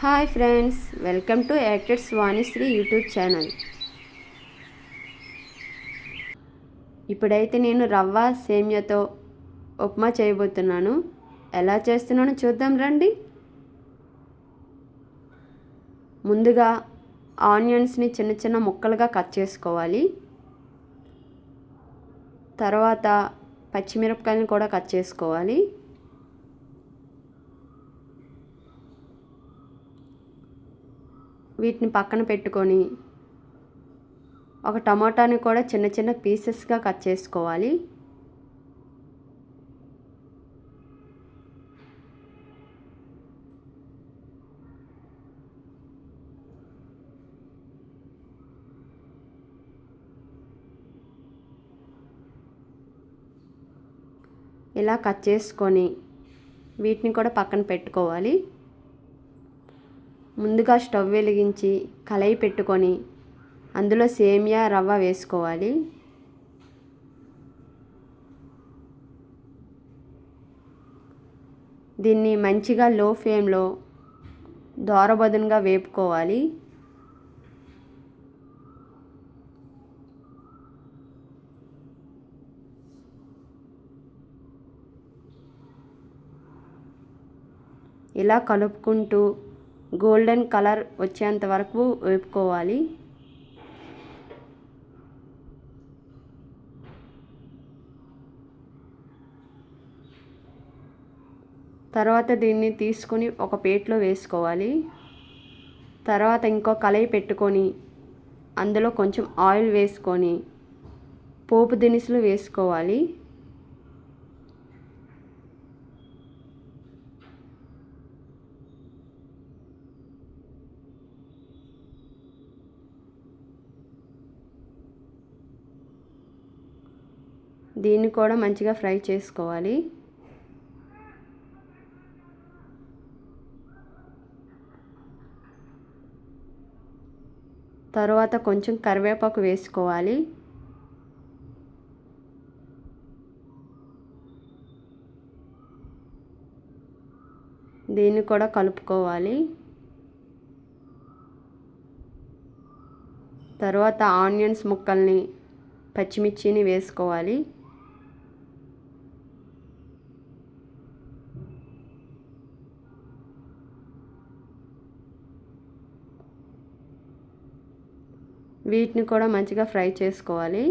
Hi friends, welcome to actors Vanisri YouTube channel. ఇప్పుడైతే నేను రవ్వ సేమ్యాతో ఉప్మా చేయబోతున్నాను. ఎలా చేస్తున్నానో చూద్దాం రండి. ముందుగా ఆనియన్స్ని చిన్న చిన్న ముక్కలుగా కట్ చేసుకోవాలి. తర్వాత పచ్చిమిరపకాయలను కూడా కట్ చేసుకోవాలి. వీటిని పక్కన పెట్టుకొని ఒక టమాటాని కూడా చిన్న చిన్న పీసెస్గా కట్ చేసుకోవాలి. ఇలా కట్ చేసుకొని వీటిని కూడా పక్కన పెట్టుకోవాలి. ముందుగా స్టవ్ వెలిగించి కళాయి పెట్టుకొని అందులో సేమియా రవ్వ వేసుకోవాలి. దీన్ని మంచిగా లో ఫ్లేమ్లో దోరబదునుగా వేపుకోవాలి. ఇలా కలుపుకుంటూ గోల్డెన్ కలర్ వచ్చేంత వరకు వేపుకోవాలి. తర్వాత దీన్ని తీసుకొని ఒక ప్లేట్లో వేసుకోవాలి. తర్వాత ఇంకో కళాయి పెట్టుకొని అందులో కొంచెం ఆయిల్ వేసుకొని పోపు దినుసులు వేసుకోవాలి. దీన్ని కూడా మంచిగా ఫ్రై చేసుకోవాలి. తర్వాత కొంచెం కరివేపాకు వేసుకోవాలి. దీన్ని కూడా కలుపుకోవాలి. తర్వాత ఆనియన్స్ ముక్కల్ని పచ్చిమిర్చిని వేసుకోవాలి. వీటిని కూడా మంచిగా ఫ్రై చేసుకోవాలి.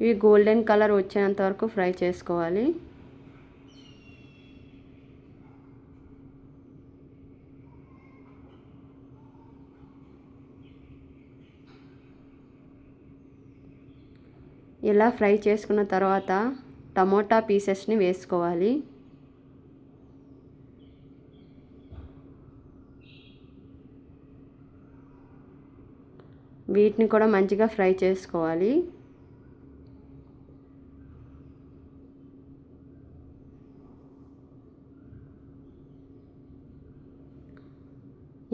ఇవి గోల్డెన్ కలర్ వచ్చేంత వరకు ఫ్రై చేసుకోవాలి. ఇలా ఫ్రై చేసుకున్న తర్వాత టమోటా పీసెస్ని వేసుకోవాలి. వీటిని కూడా మంచిగా ఫ్రై చేసుకోవాలి.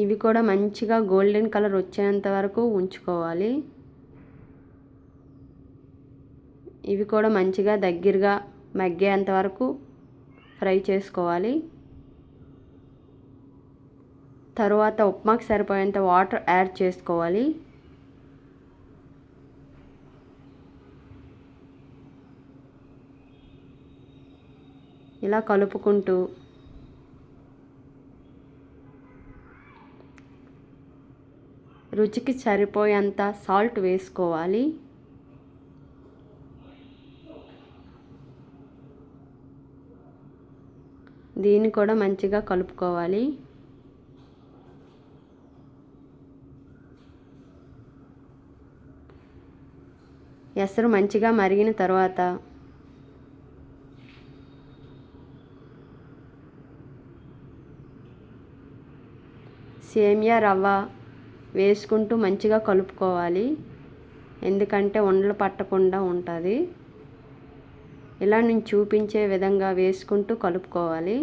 ఇవి కూడా మంచిగా గోల్డెన్ కలర్ వచ్చేంత వరకు ఉంచుకోవాలి. ఇవి కూడా మంచిగా దగ్గరగా మగ్గేంత వరకు ఫ్రై చేసుకోవాలి. తరువాత ఉప్మాకి సరిపోయేంత వాటర్ యాడ్ చేసుకోవాలి. ఇలా కలుపుకుంటూ రుచికి సరిపోయేంత సాల్ట్ వేసుకోవాలి. దీన్ని కూడా మంచిగా కలుపుకోవాలి. ఎసరు మంచిగా మరిగిన తర్వాత సేమియా రవ్వ వేసుకుంటూ మంచిగా కలుపుకోవాలి. ఎందుకంటే ఉండలు పట్టకుండా ఉంటుంది. ఇలా నేను చూపించే విధంగా వేసుకుంటూ కలుపుకోవాలి.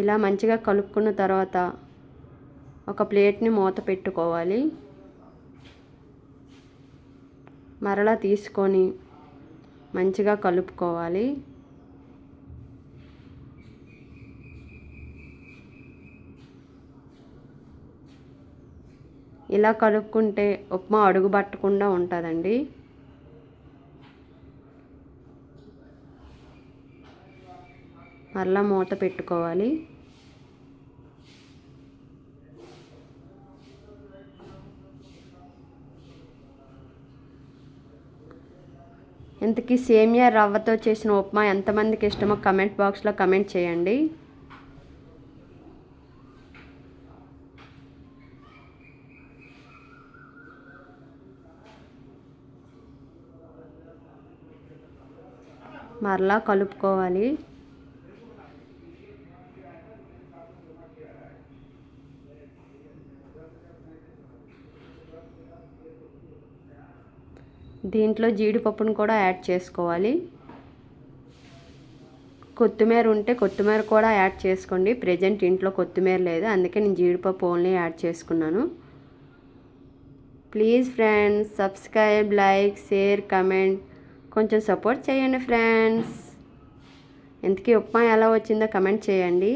ఇలా మంచిగా కలుపుకున్న తర్వాత ఒక ప్లేట్ని మూత పెట్టుకోవాలి. మరలా తీసుకొని మంచిగా కలుపుకోవాలి. ఇలా కలుపుకుంటే ఉప్మా అడుగు పట్టకుండా ఉంటుందండి. మరలా మూత పెట్టుకోవాలి. ఇంతకీ సేమియా రవ్వతో చేసిన ఉప్మా ఎంతమందికి ఇష్టమో కమెంట్ బాక్స్లో కమెంట్ చేయండి. మరలా కలుపుకోవాలి. దీంట్లో జీడిపప్పును కూడా యాడ్ చేసుకోవాలి. కొత్తిమీర ఉంటే కొత్తిమీర కూడా యాడ్ చేసుకోండి. ప్రెజెంట్ ఇంట్లో కొత్తిమీర లేదు, అందుకే నేను జీడిపప్పు ఓన్లీ యాడ్ చేసుకున్నాను. Please friends subscribe, like, share, comment కొంచెం సపోర్ట్ చేయండి ఫ్రెండ్స్. ఇంతకీ ఉప్మా ఎలా వచ్చిందో కమెంట్ చేయండి.